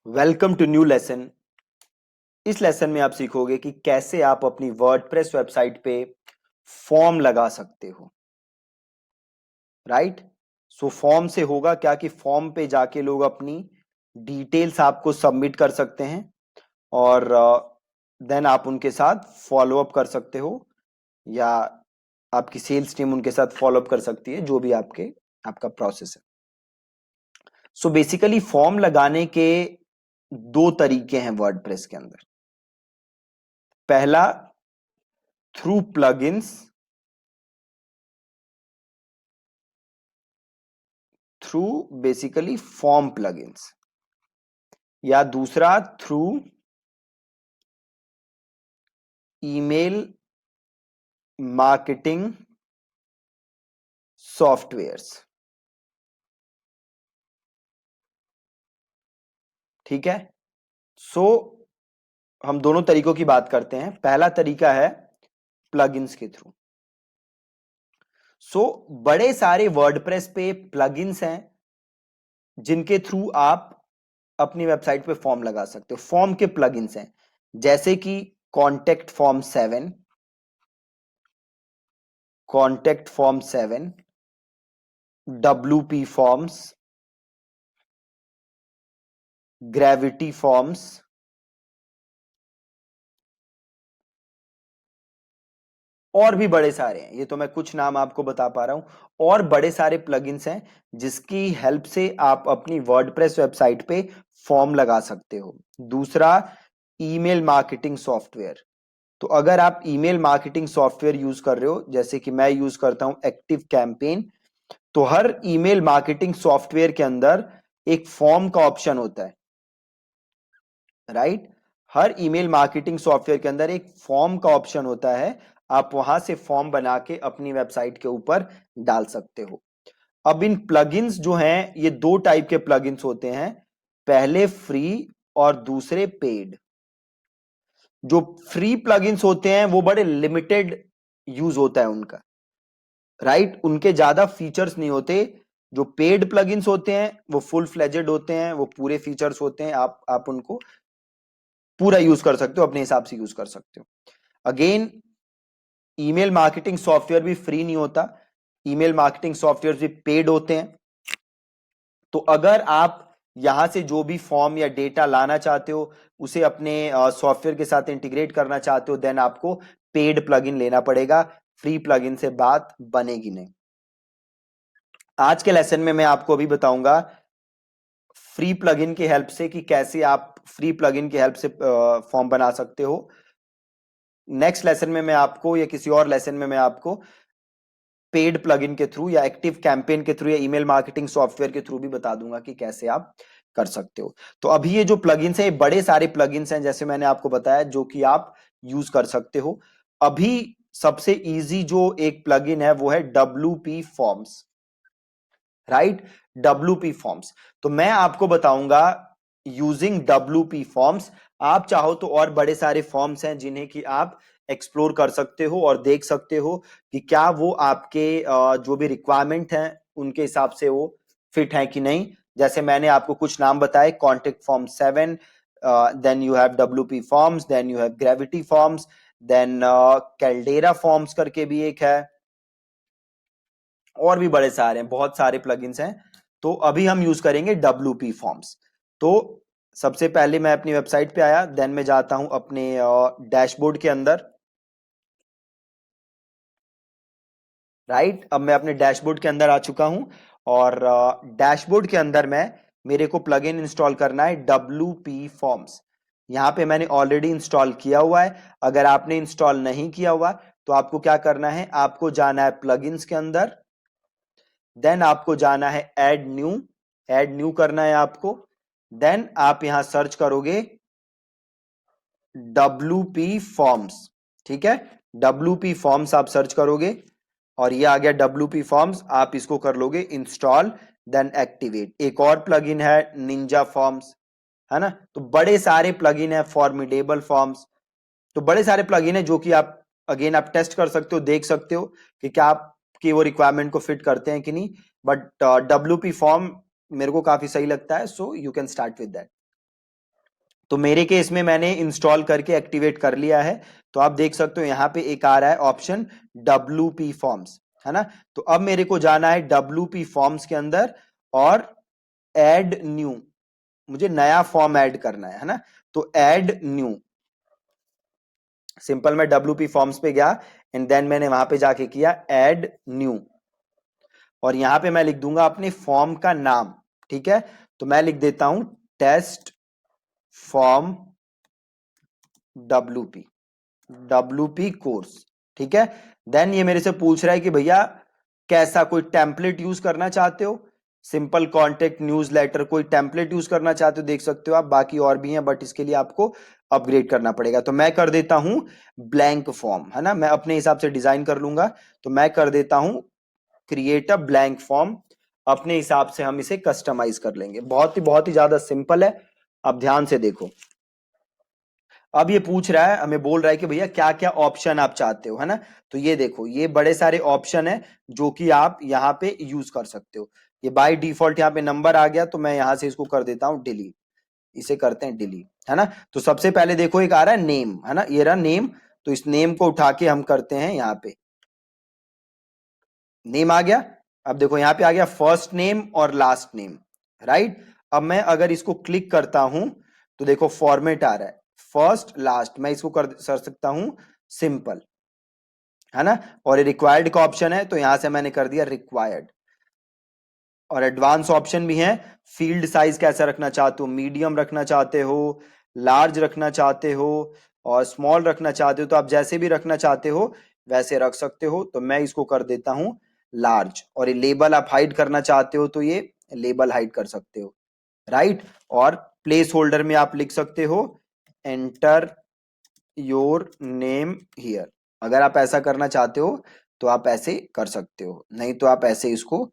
Welcome to new lesson. इस lesson में आप सीखोगे कि कैसे आप अपनी वर्डप्रेस वेबसाइट पे फॉर्म लगा सकते हो। राइट। सो फॉर्म से होगा क्या कि फॉर्म पे जाके लोग अपनी डिटेल्स आपको सबमिट कर सकते हैं और देन आप उनके साथ फॉलो अप कर सकते हो या आपकी सेल्स टीम उनके साथ फॉलो अप कर सकती है, जो भी आपका प्रोसेस है। सो बेसिकली फॉर्म लगाने के दो तरीके हैं वर्डप्रेस के अंदर। पहला, through plugins, through basically form plugins, या दूसरा थ्रू ईमेल मार्केटिंग सॉफ्टवेयर्स। ठीक है। सो हम दोनों तरीकों की बात करते हैं। पहला तरीका है प्लगइन्स के थ्रू। बड़े सारे वर्डप्रेस पे प्लगइन्स हैं जिनके थ्रू आप अपनी वेबसाइट पे फॉर्म लगा सकते हो। फॉर्म के प्लगइन्स हैं जैसे कि contact form 7, contact form 7, WP forms, gravity forms, और भी बड़े सारे हैं। ये तो मैं कुछ नाम आपको बता पा रहा हूं। और बड़े सारे प्लगइन्स हैं जिसकी हेल्प से आप अपनी वर्डप्रेस वेबसाइट पे फॉर्म लगा सकते हो। दूसरा, ईमेल मार्केटिंग सॉफ्टवेयर। तो अगर आप ईमेल मार्केटिंग सॉफ्टवेयर यूज कर रहे हो, जैसे कि मैं यूज करता हूं एक्टिव कैंपेन, तो हर ईमेल मार्केटिंग सॉफ्टवेयर के अंदर एक फॉर्म का ऑप्शन होता है। राइट। हर ईमेल मार्केटिंग सॉफ्टवेयर के अंदर एक फॉर्म का ऑप्शन होता है। आप वहां से फॉर्म बना के अपनी वेबसाइट के ऊपर डाल सकते हो। अब इन प्लगइन्स जो हैं, ये दो टाइप के प्लगइन्स होते हैं। पहले फ्री और दूसरे पेड। जो फ्री प्लगइन्स होते हैं वो बड़े लिमिटेड यूज होता है उनका। राइट। उनके ज्यादा फीचर्स नहीं होते। जो पेड प्लगइन्स होते हैं वो फुल फ्लेजेड होते हैं, वो पूरे फीचर्स होते हैं। आप उनको पूरा यूज कर सकते हो, अपने हिसाब से यूज कर सकते हो। अगेन, ईमेल मार्केटिंग सॉफ्टवेयर भी फ्री नहीं होता। ईमेल मार्केटिंग सॉफ्टवेयर भी पेड होते हैं। तो अगर आप यहां से जो भी फॉर्म या डेटा लाना चाहते हो, उसे अपने सॉफ्टवेयर के साथ इंटीग्रेट करना चाहते हो, देन आपको पेड प्लगइन लेना पड़ेगा। फ्री प्लगइन से बात बनेगी नहीं। आज के लेसन में मैं आपको अभी बताऊंगा फ्री प्लगइन की हेल्प से कि कैसे आप फ्री प्लगइन की हेल्प से फॉर्म बना सकते हो। नेक्स्ट लेसन में मैं आपको, या किसी और लेसन में मैं आपको पेड प्लगइन के थ्रू या एक्टिव कैंपेन के थ्रू या ईमेल मार्केटिंग सॉफ्टवेयर के थ्रू भी बता दूंगा कि कैसे आप कर सकते हो। तो अभी ये जो प्लगइन्स हैं, ये बड़े सारे प्लगइन्स हैं जैसे मैंने आपको बताया, जो कि आप यूज कर सकते हो। अभी सबसे इजी जो एक प्लगइन है वो है WP forms. Right. WP forms. तो मैं आपको बताऊंगा यूजिंग WP फॉर्म्स। आप चाहो तो और बड़े सारे फॉर्म्स हैं जिन्हें कि आप एक्सप्लोर कर सकते हो और देख सकते हो कि क्या वो आपके जो भी रिक्वायरमेंट हैं उनके हिसाब से वो फिट है कि नहीं। जैसे मैंने आपको कुछ नाम बताए, contact form 7, then you have WP forms, then you have gravity forms, then Caldera forms करके भी एक है, और भी बड़े सारे हैं, बहुत सारे प्लगइन्स हैं। तो अभी हम यूज करेंगे WP फॉर्म्स। तो सबसे पहले मैं अपनी वेबसाइट पे आया, देन मैं जाता हूं अपने डैशबोर्ड के अंदर। राइट। अब मैं अपने डैशबोर्ड के अंदर आ चुका हूं और डैशबोर्ड के अंदर मैं, मेरे को प्लगइन इंस्टॉल करना है WP फॉर्म्स। यहां पे मैंने ऑलरेडी इंस्टॉल किया हुआ है। अगर आपने इंस्टॉल नहीं किया हुआ तो आपको क्या करना है, आपको जाना है प्लगइन्स के अंदर, देन आपको जाना है ऐड न्यू करना है आपको। देन आप यहां सर्च करोगे WP फॉर्म्स। ठीक है। WP फॉर्म्स आप सर्च करोगे और ये आ गया WP फॉर्म्स। आप इसको कर लोगे इंस्टॉल, देन एक्टिवेट। एक और प्लगइन है निंजा फॉर्म्स, है ना। तो बड़े सारे प्लगइन है, फॉर्मिडेबल फॉर्म्स। तो बड़े सारे प्लगइन है जो कि आप अगेन आप टेस्ट कर सकते हो, देख सकते हो कि क्या आपकी वो रिक्वायरमेंट को फिट करते हैं कि नहीं। बट WP फॉर्म मेरे को काफी सही लगता है, so you can start with that. तो मेरे केस में मैंने इंस्टॉल करके एक्टिवेट कर लिया है। तो आप देख सकते हो यहाँ पे एक आ रहा है ऑप्शन WP फॉर्म्स, है ना। तो अब मेरे को जाना है WP फॉर्म्स के अंदर और ऐड न्यू, मुझे नया फॉर्म ऐड करना है ना। तो ऐड न्यू, सिंपल मैं WP फॉर्म्स पे गया एंड देन मैंने वहां पे जाके किया ऐड न्यू, और यहां पे मैं लिख दूंगा अपने फॉर्म का नाम। ठीक है, तो मैं लिख देता हूं टेस्ट फॉर्म WP कोर्स। ठीक है, देन ये मेरे से पूछ रहा है कि भैया कैसा, कोई टेम्पलेट यूज करना चाहते हो, सिंपल कॉन्टेक्ट न्यूज़लेटर, कोई टेम्पलेट यूज करना चाहते हो, देख सकते हो आप, बाकी और भी हैं बट इसके लिए आपको अपग्रेड करना पड़ेगा। तो मैं कर देता हूं ब्लैंक फॉर्म, है ना, मैं अपने हिसाब से डिजाइन कर लूंगा। तो मैं कर देता हूं क्रिएट अ ब्लैंक फॉर्म, अपने हिसाब से हम इसे कस्टमाइज कर लेंगे। बहुत ही ज्यादा सिंपल है। अब ध्यान से देखो, अब ये पूछ रहा है, हमें बोल रहा है कि भैया क्या क्या ऑप्शन आप चाहते हो, है ना। तो ये देखो, ये बड़े सारे ऑप्शन है जो कि आप यहाँ पे यूज कर सकते हो। ये बाय डिफॉल्ट यहाँ पे नंबर आ गया, तो मैं यहाँ से इसको कर देता हूँ डिलीट, इसे करते हैं डिलीट, है ना। तो सबसे पहले देखो एक आ रहा है नेम, है ना, ये रहा नेम। तो इस नेम को उठा के हम करते हैं यहाँ पे, नेम आ गया। अब देखो यहाँ पे आ गया फर्स्ट नेम और लास्ट नेम, राइट। अब मैं अगर इसको क्लिक करता हूं तो देखो फॉर्मेट आ रहा है फर्स्ट लास्ट, मैं इसको कर सकता हूं सिंपल, है ना। और ये रिक्वायर्ड का ऑप्शन है, तो यहां से मैंने कर दिया रिक्वायर्ड। और एडवांस ऑप्शन भी है, फील्ड साइज कैसा रखना चाहते हो, मीडियम रखना चाहते हो, लार्ज रखना चाहते हो, और स्मॉल रखना चाहते हो, तो आप जैसे भी रखना चाहते हो वैसे रख सकते हो। तो मैं इसको कर देता हूं लार्ज। और ये लेबल आप हाइड करना चाहते हो तो ये लेबल हाइड कर सकते हो, राइट। और प्लेस होल्डर में आप लिख सकते हो एंटर योर नेम हियर, अगर आप ऐसा करना चाहते हो तो आप ऐसे कर सकते हो, नहीं तो आप ऐसे इसको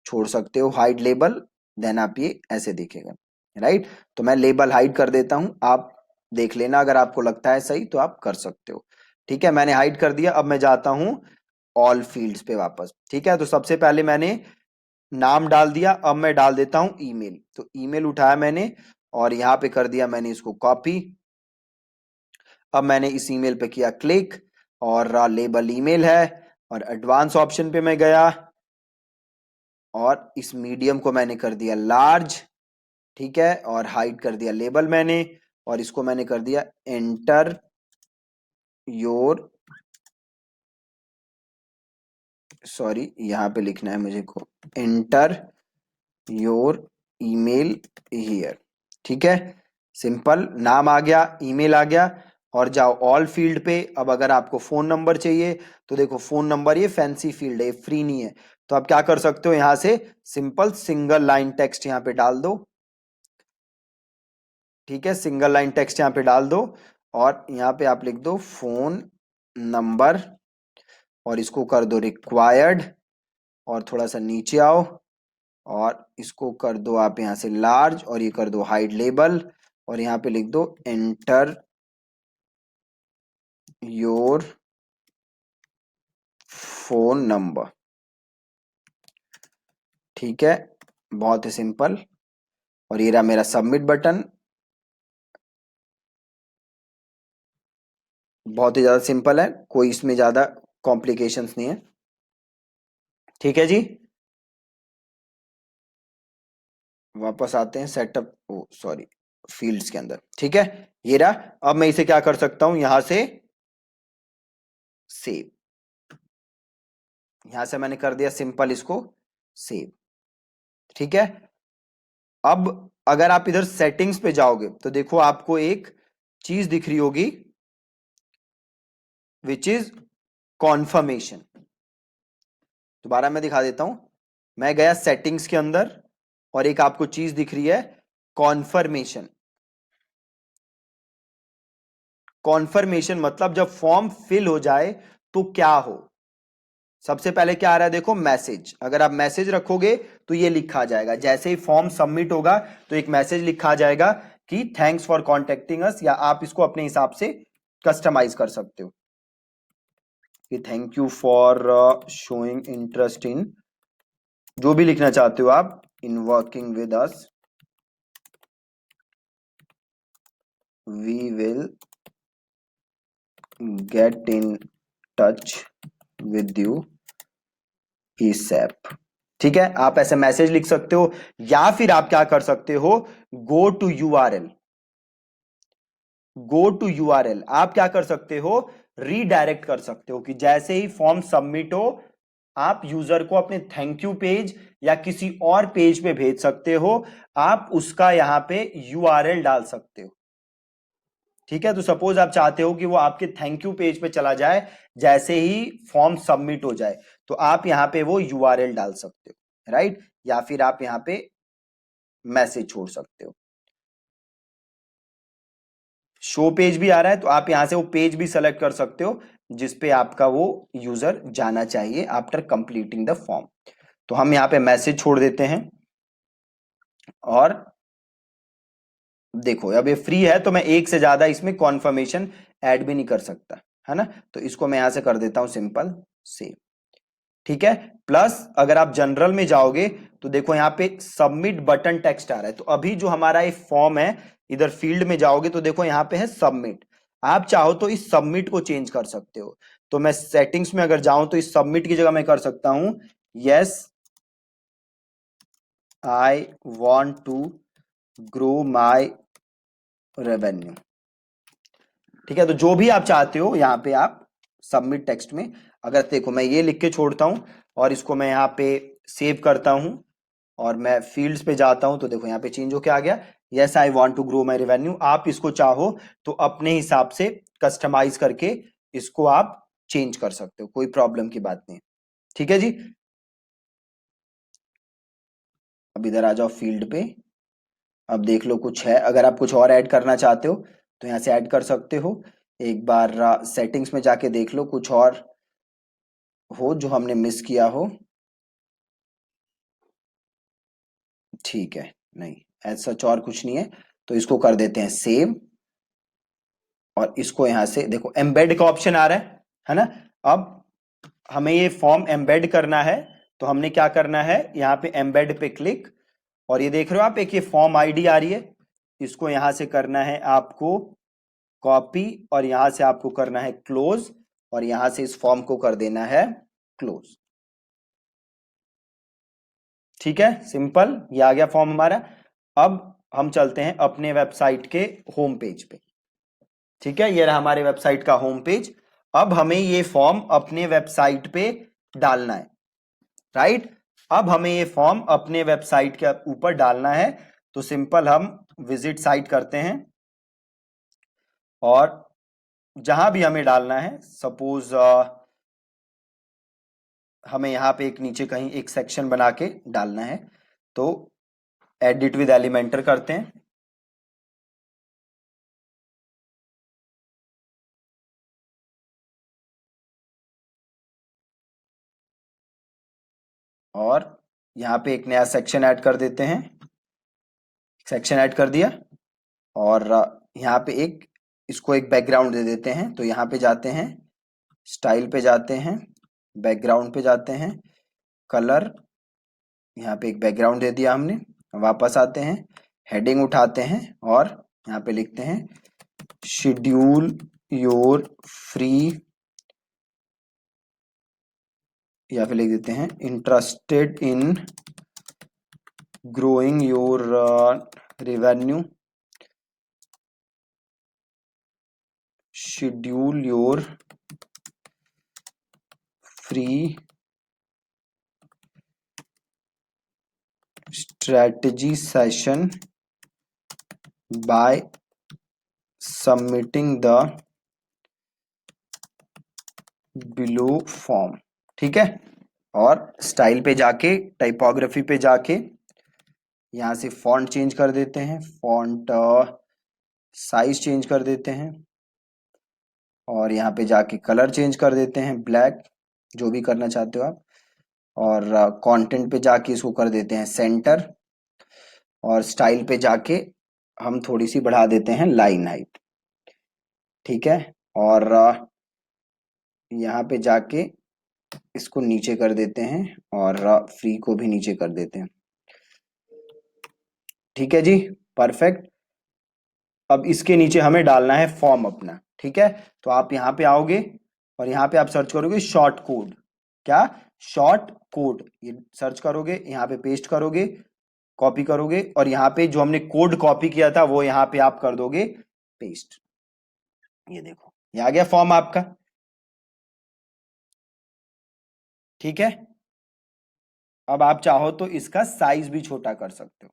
छोड़ सकते हो हाइड लेबल, देन आप ये ऐसे दिखेगा, राइट। तो मैं लेबल हाइड कर देता हूं, आप देख लेना, अगर आपको लगता है सही तो आप कर सकते हो। ठीक है, मैंने हाइड कर दिया। अब मैं जाता हूं ऑल फील्ड्स पे वापस। ठीक है, तो सबसे पहले मैंने नाम डाल दिया, अब मैं डाल देता हूं ईमेल। तो ईमेल उठाया मैंने और यहां पे कर दिया मैंने इसको कॉपी। अब मैंने इस ईमेल पे किया क्लिक और लेबल ईमेल है, और एडवांस ऑप्शन पे मैं गया और इस मीडियम को मैंने कर दिया लार्ज। ठीक है, और हाइड कर दिया लेबल मैंने, और इसको मैंने कर दिया एंटर योर, सॉरी यहाँ पे लिखना है मुझे को, एंटर योर ईमेल हियर। ठीक है, सिंपल, नाम आ गया, ईमेल आ गया। और जाओ ऑल फील्ड पे। अब अगर आपको फोन नंबर चाहिए तो देखो फोन नंबर, ये फैंसी फील्ड है, फ्री नहीं है। तो आप क्या कर सकते हो, यहां से सिंपल सिंगल लाइन टेक्स्ट यहाँ पे डाल दो। ठीक है, सिंगल लाइन टेक्स्ट यहाँ पे डाल दो, और यहाँ पे आप लिख दो फोन नंबर, और इसको कर दो रिक्वायर्ड, और थोड़ा सा नीचे आओ और इसको कर दो आप यहाँ से लार्ज, और ये कर दो हाइड लेबल, और यहाँ पे लिख दो एंटर योर फोन नंबर। ठीक है, बहुत ही सिंपल। और ये रहा मेरा सबमिट बटन, बहुत ही ज्यादा सिंपल है, कोई इसमें ज्यादा कॉम्प्लिकेशंस नहीं है। ठीक है जी, वापस आते हैं सेटअप, ओ सॉरी, फील्ड्स के अंदर। ठीक है, ये रहा। अब मैं इसे क्या कर सकता हूं, यहां से सेव, यहां से मैंने कर दिया सिंपल इसको सेव। ठीक है, अब अगर आप इधर सेटिंग्स पे जाओगे तो देखो आपको एक चीज दिख रही होगी विच इज कॉन्फर्मेशन। दोबारा मैं दिखा देता हूं, मैं गया सेटिंग्स के अंदर और एक आपको चीज दिख रही है कॉन्फर्मेशन। कॉन्फर्मेशन मतलब जब फॉर्म फिल हो जाए तो क्या हो। सबसे पहले क्या आ रहा है देखो, मैसेज। अगर आप मैसेज रखोगे तो ये लिखा जाएगा, जैसे ही फॉर्म सबमिट होगा तो एक मैसेज लिखा जाएगा कि थैंक्स फॉर कॉन्टेक्टिंग अस, या आप इसको अपने हिसाब से कस्टमाइज कर सकते हो कि thank you for showing interest in, जो भी लिखना चाहते हो आप, in working with us. We will get in touch with you ASAP। ठीक है, आप ऐसे मैसेज लिख सकते हो, या फिर आप क्या कर सकते हो, go to URL. Go to URL आप क्या कर सकते हो, रीडायरेक्ट कर सकते हो कि जैसे ही फॉर्म सबमिट हो, आप यूजर को अपने थैंक यू पेज या किसी और पेज पे भेज सकते हो, आप उसका यहां पे यूआरएल डाल सकते हो। ठीक है, तो सपोज आप चाहते हो कि वो आपके थैंक यू पेज पे चला जाए जैसे ही फॉर्म सबमिट हो जाए, तो आप यहां पे वो यूआरएल डाल सकते हो, राइट, या फिर आप यहां पे मैसेज छोड़ सकते हो। शो पेज भी आ रहा है, तो आप यहां से वो पेज भी सेलेक्ट कर सकते हो जिसपे आपका वो यूजर जाना चाहिए आफ्टर कंप्लीटिंग द फॉर्म। तो हम यहाँ पे मैसेज छोड़ देते हैं, और देखो अब ये फ्री है तो मैं एक से ज्यादा इसमें कॉन्फर्मेशन ऐड भी नहीं कर सकता, है ना। तो इसको मैं यहां से कर देता हूं सिंपल सेव। ठीक है, प्लस अगर आप जनरल में जाओगे तो देखो यहाँ पे सबमिट बटन टेक्स्ट आ रहा है, तो अभी जो हमारा ये फॉर्म है, इधर फील्ड में जाओगे तो देखो यहाँ पे है सबमिट। आप चाहो तो इस सबमिट को चेंज कर सकते हो। तो मैं सेटिंग्स में अगर जाऊं तो इस सबमिट की जगह मैं कर सकता हूं, yes I want to grow my revenue. ठीक है, तो जो भी आप चाहते हो यहाँ पे आप सबमिट टेक्स्ट में, अगर देखो मैं ये लिख के छोड़ता हूं और इसको मैं यहाँ पे सेव करता हूं और मैं फील्ड्स पे जाता हूं, तो देखो यहाँ पे चेंज होके आ गया, yes I want to grow my revenue. आप इसको चाहो तो अपने हिसाब से कस्टमाइज करके इसको आप चेंज कर सकते हो, कोई प्रॉब्लम की बात नहीं। ठीक है जी, अब इधर आ जाओ फील्ड पे। अब देख लो कुछ है, अगर आप कुछ और ऐड करना चाहते हो तो यहाँ से ऐड कर सकते हो। एक बार सेटिंग्स में जाके देख लो कुछ और हो जो हमने मिस किया हो। ठीक है, नहीं ऐसा सच और कुछ नहीं है, तो इसको कर देते हैं सेव। और इसको यहां से देखो एम्बेड का ऑप्शन आ रहा है ना। अब हमें ये फॉर्म एम्बेड करना है, तो हमने क्या करना है, यहाँ पे एम्बेड पे क्लिक, और ये देख रहे हो आप एक ये फॉर्म आईडी आ रही है, इसको यहां से करना है आपको कॉपी, और यहां से आपको करना है क्लोज, और यहां से इस फॉर्म को कर देना है क्लोज। ठीक है, सिंपल, ये आ गया फॉर्म हमारा। अब हम चलते हैं अपने वेबसाइट के होम पेज पे। ठीक है, ये रहा हमारे वेबसाइट का होम पेज। अब हमें ये फॉर्म अपने वेबसाइट पे डालना है, राइट। अब हमें ये फॉर्म अपने वेबसाइट के ऊपर डालना है, तो सिंपल हम विजिट साइट करते हैं, और जहां भी हमें डालना है, सपोज हमें यहाँ पे एक नीचे कहीं एक सेक्शन बना के डालना है, तो एडिट विद एलिमेंटर करते हैं, और यहाँ पे एक नया सेक्शन ऐड कर देते हैं। सेक्शन ऐड कर दिया, और यहाँ पे एक इसको एक बैकग्राउंड दे देते हैं, तो यहाँ पे जाते हैं, स्टाइल पे जाते हैं, बैकग्राउंड पे जाते हैं, कलर, यहाँ पे एक बैकग्राउंड दे दिया हमने। वापस आते हैं, हेडिंग उठाते हैं, और यहाँ पे लिखते हैं शेड्यूल योर फ्री, या फिर लिख देते हैं interested in growing your revenue, schedule your free strategy session by submitting the below form। ठीक है, और स्टाइल पे जाके, टाइपोग्राफी पे जाके, यहाँ से फॉन्ट चेंज कर देते हैं, फॉन्ट साइज चेंज कर देते हैं, और यहाँ पे जाके कलर चेंज कर देते हैं ब्लैक, जो भी करना चाहते हो आप, और कंटेंट पे जाके इसको कर देते हैं सेंटर, और स्टाइल पे जाके हम थोड़ी सी बढ़ा देते हैं लाइन हाइट। ठीक है, और यहाँ पे जाके इसको नीचे कर देते हैं, और फ्री को भी नीचे कर देते हैं। ठीक है जी, परफेक्ट। अब इसके नीचे हमें डालना है फॉर्म अपना, ठीक है। तो आप यहाँ पे आओगे और यहाँ पे आप सर्च करोगे शॉर्ट कोड, क्या, शॉर्ट कोड, ये सर्च करोगे, यहाँ पे पेस्ट करोगे, कॉपी करोगे और यहाँ पे जो हमने कोड कॉपी किया था वो यहाँ पे आप कर दोगे पेस्ट। ये देखो ये आ गया फॉर्म आपका, ठीक है। अब आप चाहो तो इसका साइज भी छोटा कर सकते हो।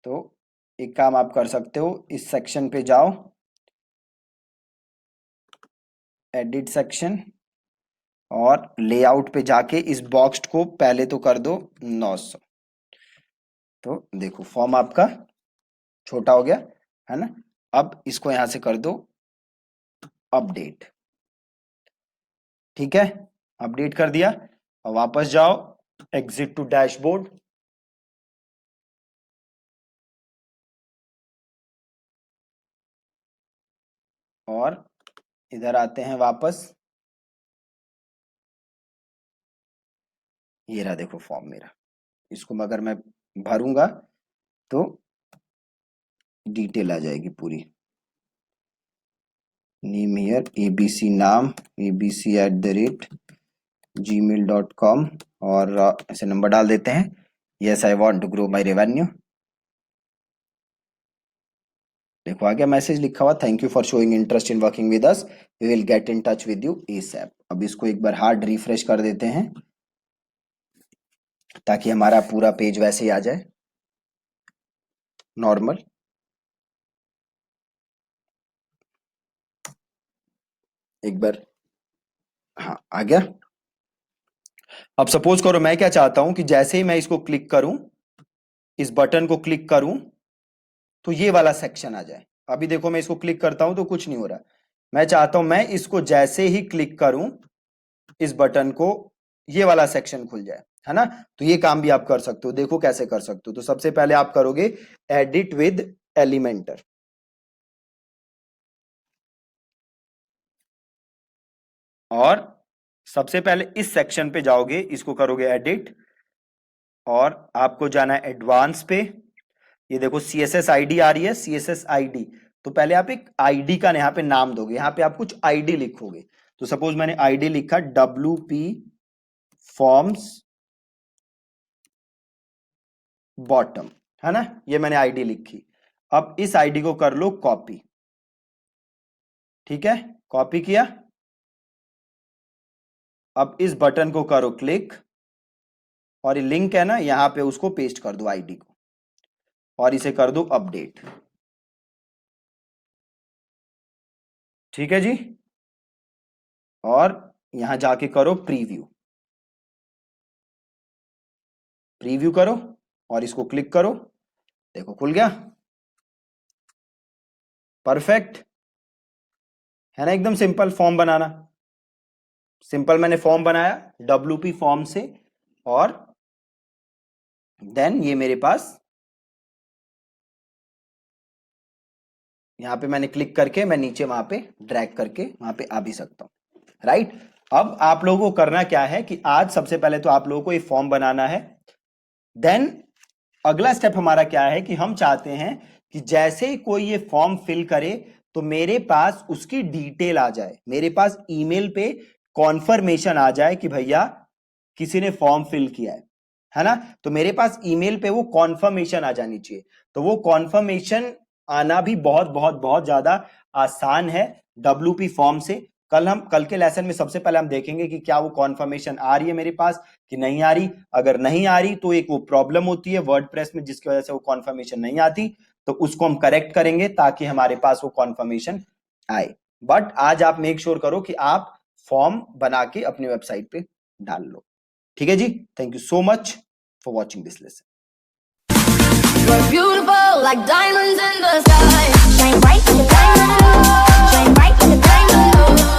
तो एक काम आप कर सकते हो, इस सेक्शन पे जाओ, एडिट सेक्शन, और लेआउट पे जाके इस बॉक्स को पहले तो कर दो 900। तो देखो फॉर्म आपका छोटा हो गया है ना। अब इसको यहां से कर दो अपडेट, ठीक है, अपडेट कर दिया। और वापस जाओ, एग्जिट टू डैशबोर्ड, और इधर आते हैं वापस। ये रहा देखो फॉर्म मेरा, इसको अगर मैं भरूंगा तो डिटेल आ जाएगी पूरी। नेम हियर एबीसी नाम, abc@gmail.com, और ऐसे नंबर डाल देते हैं। Yes I want to grow my revenue. देखो आ गया मैसेज लिखा हुआ, thank you for showing interest in working with us, we will get in touch with you ASAP. अब इसको एक बार हार्ड रिफ्रेश कर देते हैं ताकि हमारा पूरा पेज वैसे ही आ जाए नॉर्मल। एक बार, हाँ आ गया। अब सपोज करो मैं क्या चाहता हूं कि जैसे ही मैं इसको क्लिक करूं, इस बटन को क्लिक करूं, तो ये वाला सेक्शन आ जाए। अभी देखो मैं इसको क्लिक करता हूं तो कुछ नहीं हो रहा। मैं चाहता हूं मैं इसको जैसे ही क्लिक करूं, इस बटन को, ये वाला सेक्शन खुल जाए, है ना। तो ये काम भी आप कर सकते हो। देखो कैसे कर सकते हो। तो सबसे पहले आप करोगे एडिट विद एलिमेंटर, और सबसे पहले इस सेक्शन पे जाओगे, इसको करोगे एडिट, और आपको जाना है एडवांस पे। ये देखो CSS आईडी आ रही है, CSS आईडी। तो पहले आप एक आईडी का यहाँ पे नाम दोगे, यहाँ पे आप कुछ आईडी लिखोगे। तो सपोज मैंने आईडी लिखा WP फॉर्म्स बॉटम, है ना, ये मैंने आईडी लिखी। अब इस आईडी को कर लो कॉपी, ठीक है, कॉपी किया। अब इस बटन को करो क्लिक, और ये लिंक है ना, यहां पे उसको पेस्ट कर दो आईडी को, और इसे कर दो अपडेट, ठीक है जी। और यहां जाके करो प्रीव्यू, प्रीव्यू करो और इसको क्लिक करो, देखो खुल गया, परफेक्ट है ना। एकदम सिंपल फॉर्म बनाना, सिंपल मैंने फॉर्म बनाया WP फॉर्म से, और देन ये मेरे पास यहां पे मैंने क्लिक करके मैं नीचे वहां पे ड्रैग करके वहां पे आ भी सकता हूं, राइट। अब आप लोगों को करना क्या है कि आज सबसे पहले तो आप लोगों को ये फॉर्म बनाना है। देन अगला स्टेप हमारा क्या है कि हम चाहते हैं कि जैसे ही कोई ये फॉर्म फिल करे तो मेरे पास उसकी डिटेल आ जाए, मेरे पास ईमेल पे कॉन्फर्मेशन आ जाए कि भैया किसी ने फॉर्म फिल किया है ना। तो मेरे पास ईमेल पे वो कॉन्फर्मेशन आ जानी चाहिए। तो वो कॉन्फर्मेशन आना भी बहुत बहुत बहुत ज्यादा आसान है WP फॉर्म से। कल के लेसन में सबसे पहले हम देखेंगे कि क्या वो कॉन्फर्मेशन आ रही है मेरे पास कि नहीं आ रही। अगर नहीं आ रही तो एक वो प्रॉब्लम होती है वर्डप्रेस में जिसकी वजह से वो कॉन्फर्मेशन नहीं आती, तो उसको हम करेक्ट करेंगे ताकि हमारे पास वो कॉन्फर्मेशन आए। बट आज आप मेक श्योर करो कि आप फॉर्म बना के अपनी वेबसाइट पे डाल लो, ठीक है जी। Thank you so much for watching this lesson. You're beautiful like diamonds in the sky. Shine bright like a diamond. Shine bright like a diamond.